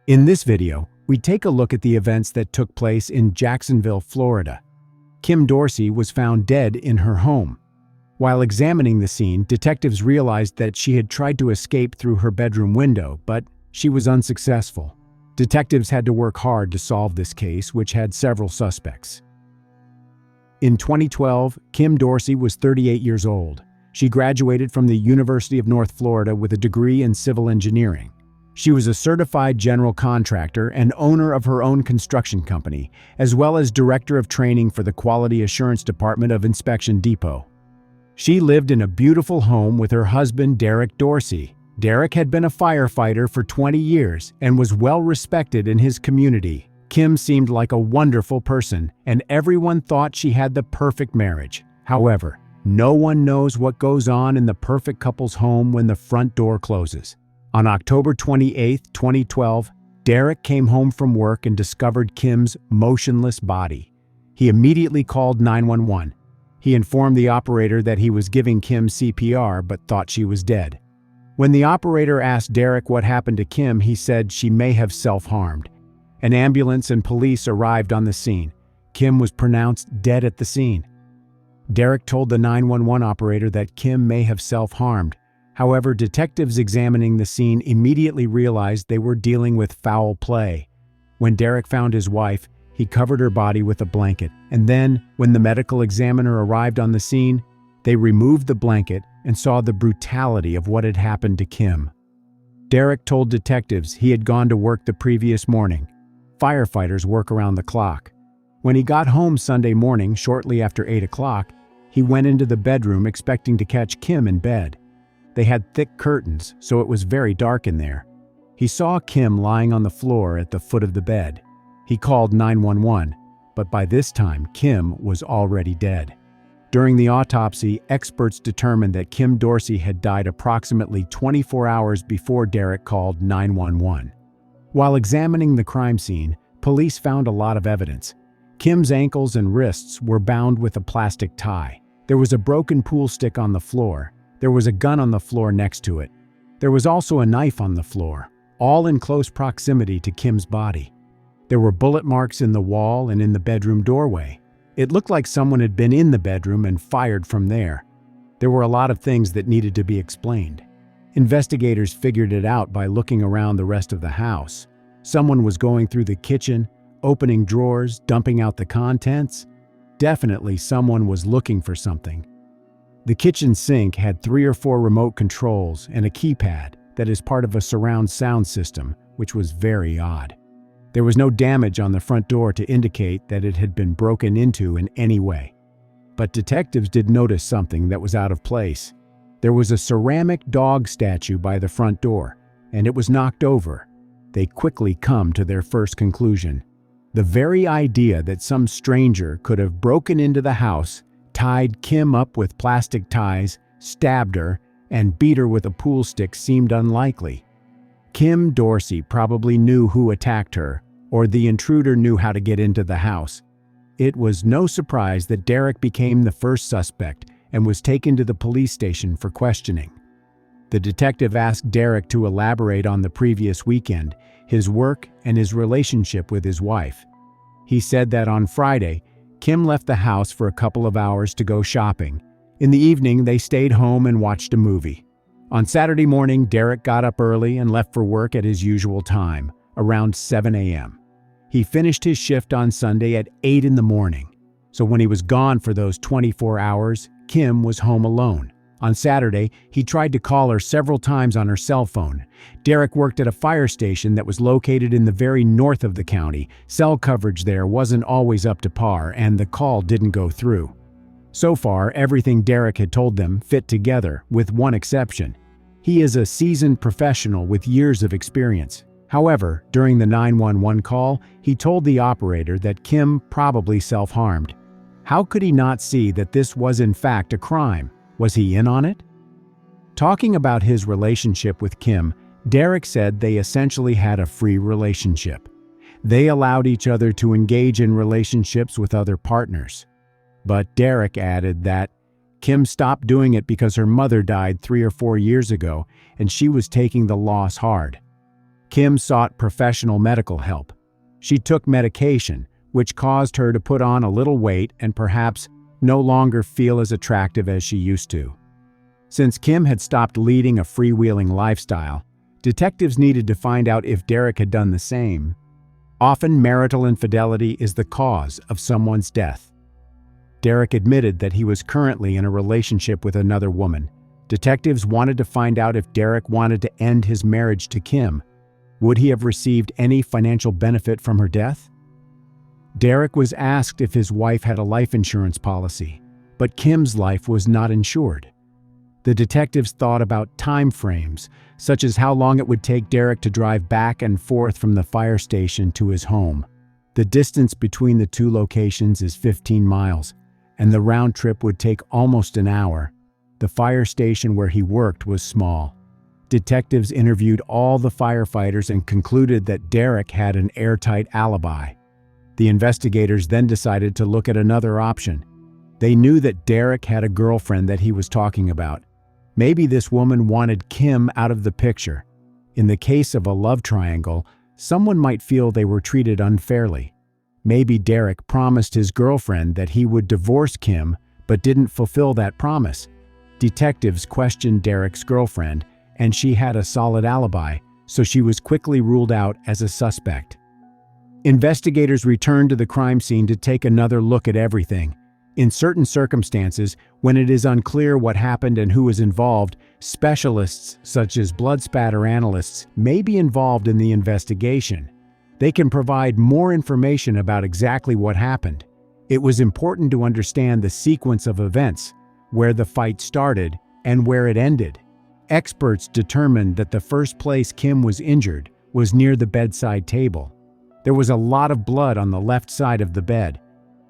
In this video, we take a look at the events that took place in Jacksonville, Florida. Kim Dorsey was found dead in her home. While examining the scene, detectives realized that she had tried to escape through her bedroom window, but she was unsuccessful. Detectives had to work hard to solve this case, which had several suspects. In 2012, Kim Dorsey was 38 years old. She graduated from the University of North Florida with a degree in civil engineering. She was a certified general contractor and owner of her own construction company, as well as director of training for the Quality Assurance Department of Inspection Depot. She lived in a beautiful home with her husband, Derek Dorsey. Derek had been a firefighter for 20 years and was well respected in his community. Kim seemed like a wonderful person, and everyone thought she had the perfect marriage. However, no one knows what goes on in the perfect couple's home when the front door closes. On October 28, 2012, Derek came home from work and discovered Kim's motionless body. He immediately called 911. He informed the operator that he was giving Kim CPR but thought she was dead. When the operator asked Derek what happened to Kim, he said she may have self-harmed. An ambulance and police arrived on the scene. Kim was pronounced dead at the scene. Derek told the 911 operator that Kim may have self-harmed. However, detectives examining the scene immediately realized they were dealing with foul play. When Derek found his wife, he covered her body with a blanket, and then, when the medical examiner arrived on the scene, they removed the blanket and saw the brutality of what had happened to Kim. Derek told detectives he had gone to work the previous morning. Firefighters work around the clock. When he got home Sunday morning, shortly after 8 o'clock, he went into the bedroom expecting to catch Kim in bed. They had thick curtains, so it was very dark in there. He saw Kim lying on the floor at the foot of the bed. He called 911, but by this time, Kim was already dead. During the autopsy, experts determined that Kim Dorsey had died approximately 24 hours before Derek called 911. While examining the crime scene, police found a lot of evidence. Kim's ankles and wrists were bound with a plastic tie. There was a broken pool stick on the floor. There was a gun on the floor next to it. There was also a knife on the floor, all in close proximity to Kim's body. There were bullet marks in the wall and in the bedroom doorway. It looked like someone had been in the bedroom and fired from there. There were a lot of things that needed to be explained. Investigators figured it out by looking around the rest of the house. Someone was going through the kitchen, opening drawers, dumping out the contents. Definitely someone was looking for something. The kitchen sink had 3 or 4 remote controls and a keypad that is part of a surround sound system, which was very odd. There was no damage on the front door to indicate that it had been broken into in any way. But detectives did notice something that was out of place. There was a ceramic dog statue by the front door, and it was knocked over. They quickly come to their first conclusion. The very idea that some stranger could have broken into the house, tied Kim up with plastic ties, stabbed her, and beat her with a pool stick seemed unlikely. Kim Dorsey probably knew who attacked her, or the intruder knew how to get into the house. It was no surprise that Derek became the first suspect and was taken to the police station for questioning. The detective asked Derek to elaborate on the previous weekend, his work, and his relationship with his wife. He said that on Friday, Kim left the house for a couple of hours to go shopping. In the evening, they stayed home and watched a movie. On Saturday morning, Derek got up early and left for work at his usual time, around 7 a.m. He finished his shift on Sunday at 8 in the morning. So when he was gone for those 24 hours, Kim was home alone. On Saturday, he tried to call her several times on her cell phone. Derek worked at a fire station that was located in the very north of the county. Cell coverage there wasn't always up to par, and the call didn't go through. So far, everything Derek had told them fit together, with one exception. He is a seasoned professional with years of experience. However, during the 911 call, he told the operator that Kim probably self-harmed. How could he not see that this was in fact a crime? Was he in on it? Talking about his relationship with Kim, Derek said they essentially had a free relationship. They allowed each other to engage in relationships with other partners. But Derek added that Kim stopped doing it because her mother died 3 or 4 years ago, and she was taking the loss hard. Kim sought professional medical help. She took medication, which caused her to put on a little weight and perhaps no longer feel as attractive as she used to. Since Kim had stopped leading a freewheeling lifestyle, detectives needed to find out if Derek had done the same. Often, marital infidelity is the cause of someone's death. Derek admitted that he was currently in a relationship with another woman. Detectives wanted to find out if Derek wanted to end his marriage to Kim. Would he have received any financial benefit from her death? Derek was asked if his wife had a life insurance policy, but Kim's life was not insured. The detectives thought about time frames, such as how long it would take Derek to drive back and forth from the fire station to his home. The distance between the two locations is 15 miles, and the round trip would take almost an hour. The fire station where he worked was small. Detectives interviewed all the firefighters and concluded that Derek had an airtight alibi. The investigators then decided to look at another option. They knew that Derek had a girlfriend that he was talking about. Maybe this woman wanted Kim out of the picture. In the case of a love triangle, someone might feel they were treated unfairly. Maybe Derek promised his girlfriend that he would divorce Kim, but didn't fulfill that promise. Detectives questioned Derek's girlfriend, and she had a solid alibi, so she was quickly ruled out as a suspect. Investigators returned to the crime scene to take another look at everything. In certain circumstances, when it is unclear what happened and who is involved, specialists such as blood spatter analysts may be involved in the investigation. They can provide more information about exactly what happened. It was important to understand the sequence of events, where the fight started and where it ended. Experts determined that the first place Kim was injured was near the bedside table. There was a lot of blood on the left side of the bed.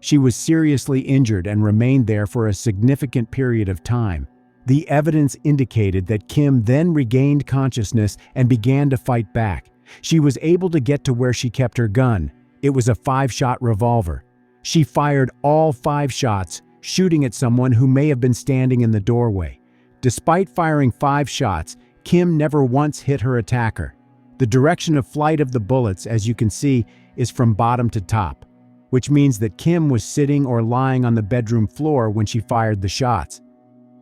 She was seriously injured and remained there for a significant period of time. The evidence indicated that Kim then regained consciousness and began to fight back. She was able to get to where she kept her gun. It was a 5-shot revolver. She fired all 5 shots, shooting at someone who may have been standing in the doorway. Despite firing 5 shots, Kim never once hit her attacker. The direction of flight of the bullets, as you can see, is from bottom to top, which means that Kim was sitting or lying on the bedroom floor when she fired the shots.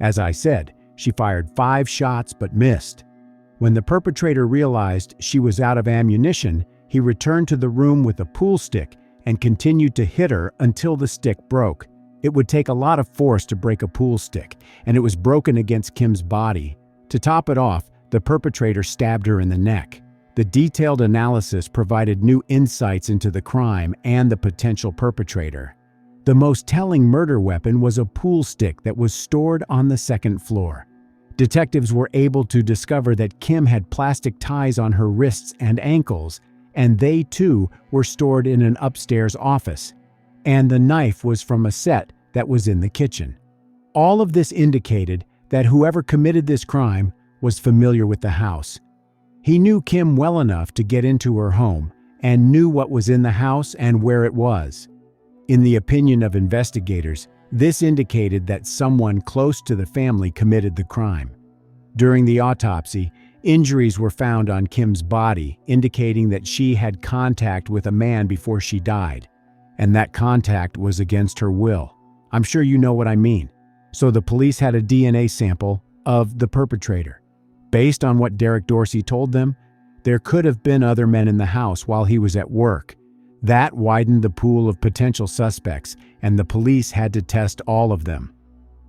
As I said, she fired 5 shots but missed. When the perpetrator realized she was out of ammunition, he returned to the room with a pool stick and continued to hit her until the stick broke. It would take a lot of force to break a pool stick, and it was broken against Kim's body. To top it off, the perpetrator stabbed her in the neck. The detailed analysis provided new insights into the crime and the potential perpetrator. The most telling murder weapon was a pool stick that was stored on the second floor. Detectives were able to discover that Kim had plastic ties on her wrists and ankles, and they too were stored in an upstairs office. And the knife was from a set that was in the kitchen. All of this indicated that whoever committed this crime was familiar with the house. He knew Kim well enough to get into her home and knew what was in the house and where it was. In the opinion of investigators, this indicated that someone close to the family committed the crime. During the autopsy, injuries were found on Kim's body, indicating that she had contact with a man before she died, and that contact was against her will. I'm sure you know what I mean. So the police had a DNA sample of the perpetrator. Based on what Derek Dorsey told them, there could have been other men in the house while he was at work. That widened the pool of potential suspects, and the police had to test all of them.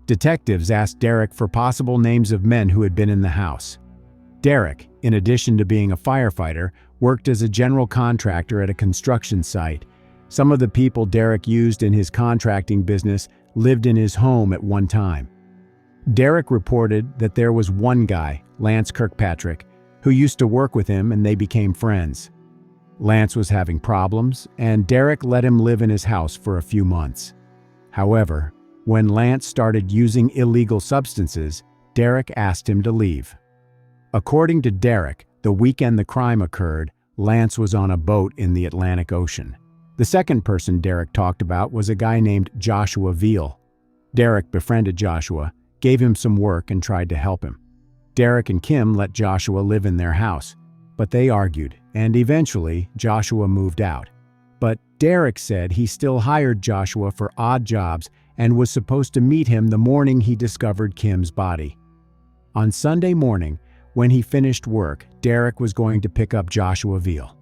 Detectives asked Derek for possible names of men who had been in the house. Derek, in addition to being a firefighter, worked as a general contractor at a construction site. Some of the people Derek used in his contracting business lived in his home at one time. Derek reported that there was one guy, Lance Kirkpatrick, who used to work with him and they became friends. Lance was having problems, and Derek let him live in his house for a few months. However, when Lance started using illegal substances, Derek asked him to leave. According to Derek, the weekend the crime occurred, Lance was on a boat in the Atlantic Ocean. The second person Derek talked about was a guy named Joshua Veal. Derek befriended Joshua, gave him some work, and tried to help him. Derek and Kim let Joshua live in their house. But they argued, and eventually Joshua moved out. But Derek said he still hired Joshua for odd jobs and was supposed to meet him the morning he discovered Kim's body. On Sunday morning, when he finished work, Derek was going to pick up Joshua Veal.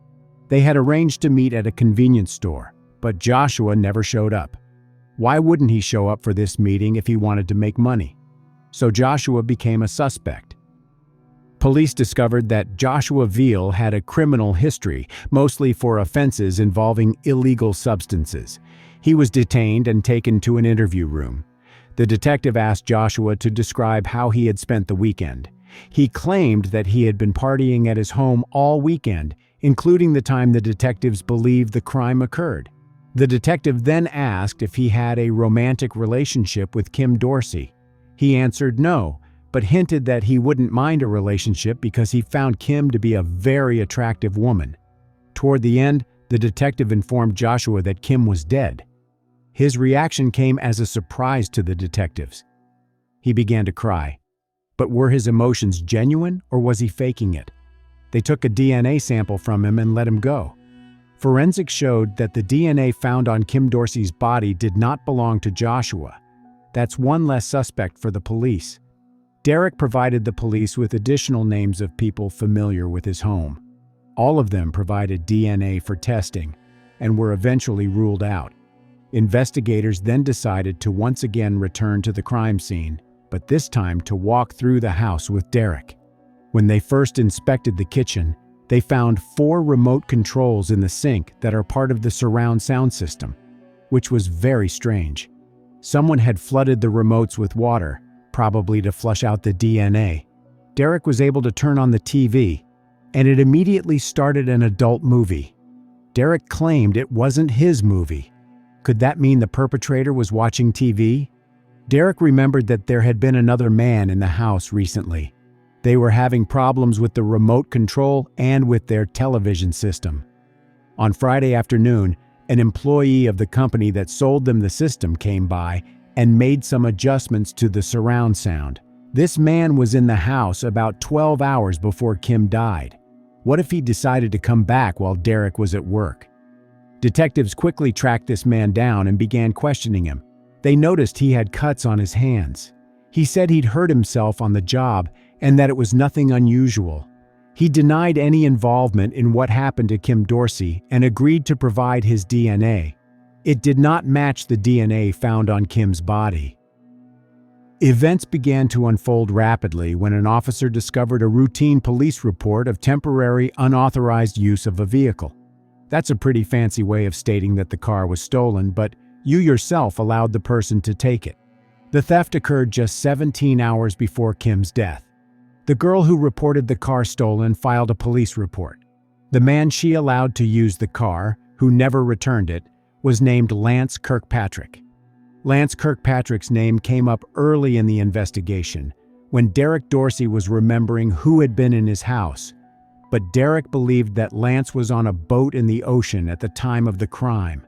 They had arranged to meet at a convenience store, but Joshua never showed up. Why wouldn't he show up for this meeting if he wanted to make money? So Joshua became a suspect. Police discovered that Joshua Veal had a criminal history, mostly for offenses involving illegal substances. He was detained and taken to an interview room. The detective asked Joshua to describe how he had spent the weekend. He claimed that he had been partying at his home all weekend, including the time the detectives believed the crime occurred. The detective then asked if he had a romantic relationship with Kim Dorsey. He answered no, but hinted that he wouldn't mind a relationship because he found Kim to be a very attractive woman. Toward the end, the detective informed Joshua that Kim was dead. His reaction came as a surprise to the detectives. He began to cry. But were his emotions genuine, or was he faking it? They took a DNA sample from him and let him go. Forensics showed that the DNA found on Kim Dorsey's body did not belong to Joshua. That's one less suspect for the police. Derek provided the police with additional names of people familiar with his home. All of them provided DNA for testing and were eventually ruled out. Investigators then decided to once again return to the crime scene, but this time to walk through the house with Derek. When they first inspected the kitchen, they found 4 remote controls in the sink that are part of the surround sound system, which was very strange. Someone had flooded the remotes with water, probably to flush out the DNA. Derek was able to turn on the TV, and it immediately started an adult movie. Derek claimed it wasn't his movie. Could that mean the perpetrator was watching TV? Derek remembered that there had been another man in the house recently. They were having problems with the remote control and with their television system. On Friday afternoon, an employee of the company that sold them the system came by and made some adjustments to the surround sound. This man was in the house about 12 hours before Kim died. What if he decided to come back while Derek was at work? Detectives quickly tracked this man down and began questioning him. They noticed he had cuts on his hands. He said he'd hurt himself on the job and that it was nothing unusual. He denied any involvement in what happened to Kim Dorsey and agreed to provide his DNA. It did not match the DNA found on Kim's body. Events began to unfold rapidly when an officer discovered a routine police report of temporary, unauthorized use of a vehicle. That's a pretty fancy way of stating that the car was stolen, but you yourself allowed the person to take it. The theft occurred just 17 hours before Kim's death. The girl who reported the car stolen filed a police report. The man she allowed to use the car, who never returned it, was named Lance Kirkpatrick. Lance Kirkpatrick's name came up early in the investigation, when Derek Dorsey was remembering who had been in his house. But Derek believed that Lance was on a boat in the ocean at the time of the crime.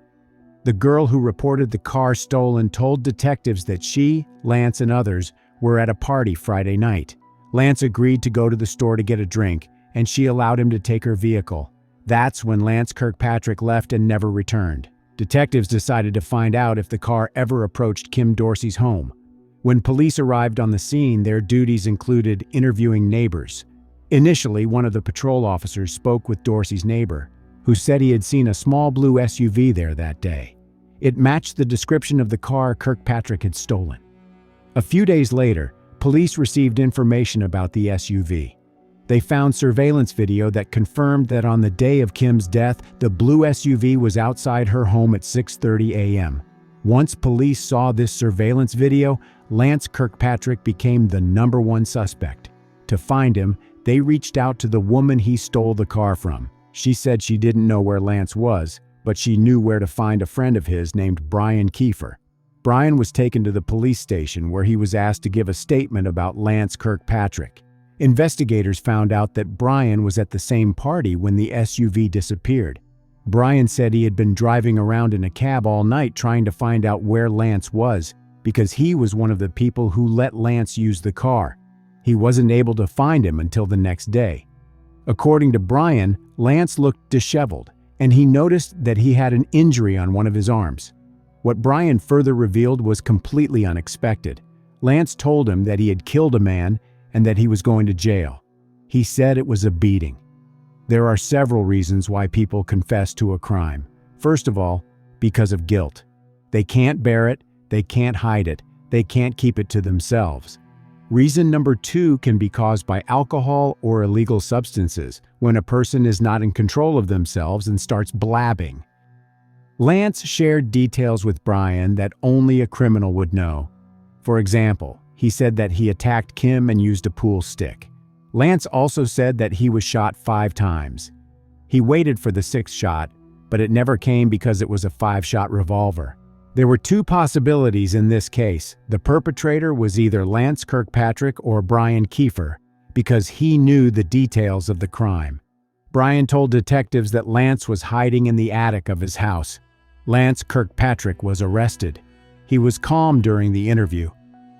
The girl who reported the car stolen told detectives that she, Lance, and others were at a party Friday night. Lance agreed to go to the store to get a drink, and she allowed him to take her vehicle. That's when Lance Kirkpatrick left and never returned. Detectives decided to find out if the car ever approached Kim Dorsey's home. When police arrived on the scene, their duties included interviewing neighbors. Initially, one of the patrol officers spoke with Dorsey's neighbor, who said he had seen a small blue SUV there that day. It matched the description of the car Kirkpatrick had stolen. A few days later, police received information about the SUV. They found surveillance video that confirmed that on the day of Kim's death, the blue SUV was outside her home at 6:30 a.m. Once police saw this surveillance video, Lance Kirkpatrick became the #1 suspect. To find him, they reached out to the woman he stole the car from. She said she didn't know where Lance was, but she knew where to find a friend of his named Brian Kiefer. Brian was taken to the police station where he was asked to give a statement about Lance Kirkpatrick. Investigators found out that Brian was at the same party when the SUV disappeared. Brian said he had been driving around in a cab all night trying to find out where Lance was, because he was one of the people who let Lance use the car. He wasn't able to find him until the next day. According to Brian, Lance looked disheveled, and he noticed that he had an injury on one of his arms. What Brian further revealed was completely unexpected. Lance told him that he had killed a man and that he was going to jail. He said it was a beating. There are several reasons why people confess to a crime. First of all, because of guilt. They can't bear it, they can't hide it, they can't keep it to themselves. Reason number 2 can be caused by alcohol or illegal substances, when a person is not in control of themselves and starts blabbing. Lance shared details with Brian that only a criminal would know. For example, he said that he attacked Kim and used a pool stick. Lance also said that he was shot 5 times. He waited for the 6th shot, but it never came because it was a 5-shot revolver. There were 2 possibilities in this case. The perpetrator was either Lance Kirkpatrick or Brian Kiefer, because he knew the details of the crime. Brian told detectives that Lance was hiding in the attic of his house. Lance Kirkpatrick was arrested. He was calm during the interview.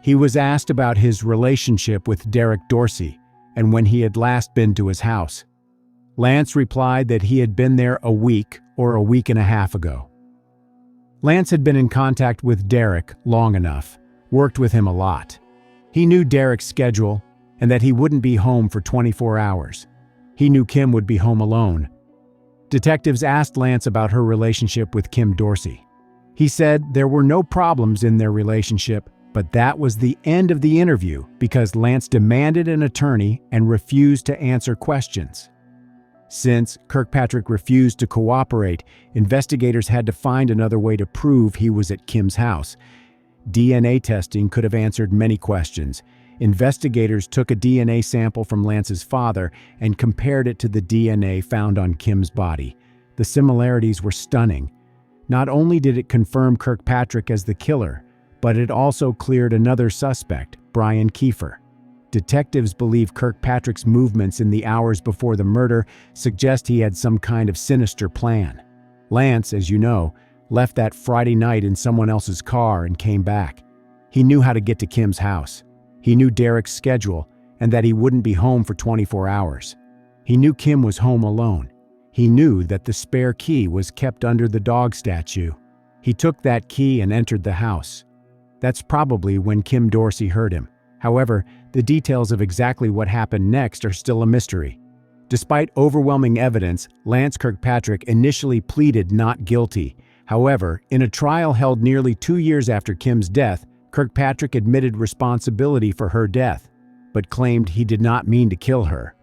He was asked about his relationship with Derek Dorsey and when he had last been to his house. Lance replied that he had been there a week or a week and a half ago. Lance had been in contact with Derek long enough, worked with him a lot. He knew Derek's schedule and that he wouldn't be home for 24 hours. He knew Kim would be home alone. Detectives asked Lance about her relationship with Kim Dorsey. He said there were no problems in their relationship, but that was the end of the interview because Lance demanded an attorney and refused to answer questions. Since Kirkpatrick refused to cooperate, investigators had to find another way to prove he was at Kim's house. DNA testing could have answered many questions. Investigators took a DNA sample from Lance's father and compared it to the DNA found on Kim's body. The similarities were stunning. Not only did it confirm Kirkpatrick as the killer, but it also cleared another suspect, Brian Kiefer. Detectives believe Kirkpatrick's movements in the hours before the murder suggest he had some kind of sinister plan. Lance, as you know, left that Friday night in someone else's car and came back. He knew how to get to Kim's house. He knew Derek's schedule and that he wouldn't be home for 24 hours. He knew Kim was home alone. He knew that the spare key was kept under the dog statue. He took that key and entered the house. That's probably when Kim Dorsey heard him. However, the details of exactly what happened next are still a mystery. Despite overwhelming evidence, Lance Kirkpatrick initially pleaded not guilty. However, in a trial held nearly 2 years after Kim's death, Kirkpatrick admitted responsibility for her death, but claimed he did not mean to kill her.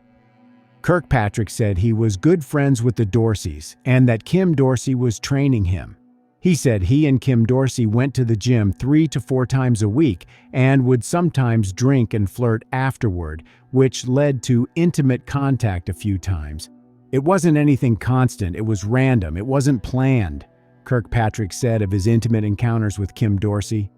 Kirkpatrick said he was good friends with the Dorseys and that Kim Dorsey was training him. He said he and Kim Dorsey went to the gym 3 to 4 times a week and would sometimes drink and flirt afterward, which led to intimate contact a few times. It wasn't anything constant, it was random, it wasn't planned, Kirkpatrick said of his intimate encounters with Kim Dorsey.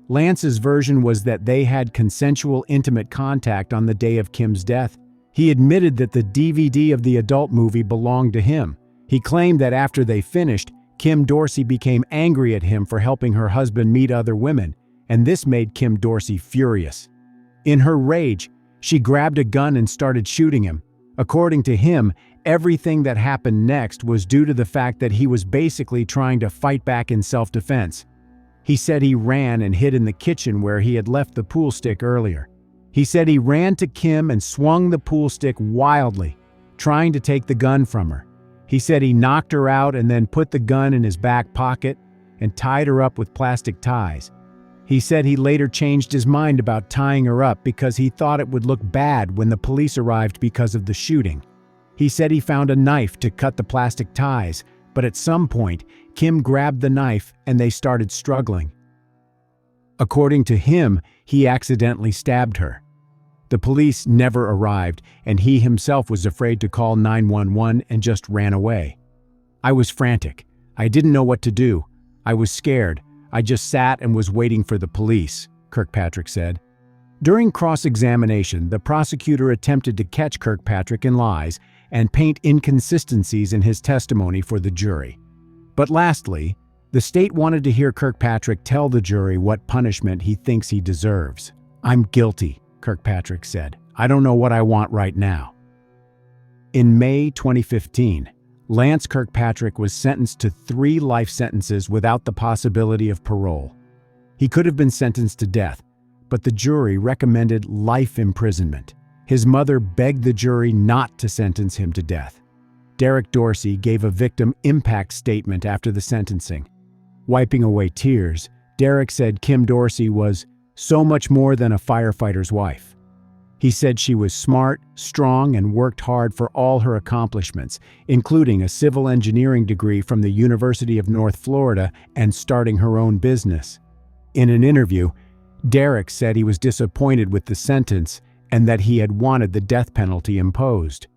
Lance's version was that they had consensual intimate contact on the day of Kim's death. He admitted that the DVD of the adult movie belonged to him. He claimed that after they finished, Kim Dorsey became angry at him for helping her husband meet other women, and this made Kim Dorsey furious. In her rage, she grabbed a gun and started shooting him. According to him, everything that happened next was due to the fact that he was basically trying to fight back in self-defense. He said he ran and hid in the kitchen where he had left the pool stick earlier. He said he ran to Kim and swung the pool stick wildly, trying to take the gun from her. He said he knocked her out and then put the gun in his back pocket and tied her up with plastic ties. He said he later changed his mind about tying her up because he thought it would look bad when the police arrived because of the shooting. He said he found a knife to cut the plastic ties, but at some point, Kim grabbed the knife and they started struggling. According to him, he accidentally stabbed her. The police never arrived, and he himself was afraid to call 911 and just ran away. I was frantic. I didn't know what to do. I was scared. I just sat and was waiting for the police, Kirkpatrick said. During cross-examination, the prosecutor attempted to catch Kirkpatrick in lies and paint inconsistencies in his testimony for the jury. But lastly, the state wanted to hear Kirkpatrick tell the jury what punishment he thinks he deserves. "I'm guilty," Kirkpatrick said. "I don't know what I want right now." In May 2015, Lance Kirkpatrick was sentenced to 3 life sentences without the possibility of parole. He could have been sentenced to death, but the jury recommended life imprisonment. His mother begged the jury not to sentence him to death. Derek Dorsey gave a victim impact statement after the sentencing. Wiping away tears, Derek said Kim Dorsey was so much more than a firefighter's wife. He said she was smart, strong, and worked hard for all her accomplishments, including a civil engineering degree from the University of North Florida and starting her own business. In an interview, Derek said he was disappointed with the sentence and that he had wanted the death penalty imposed.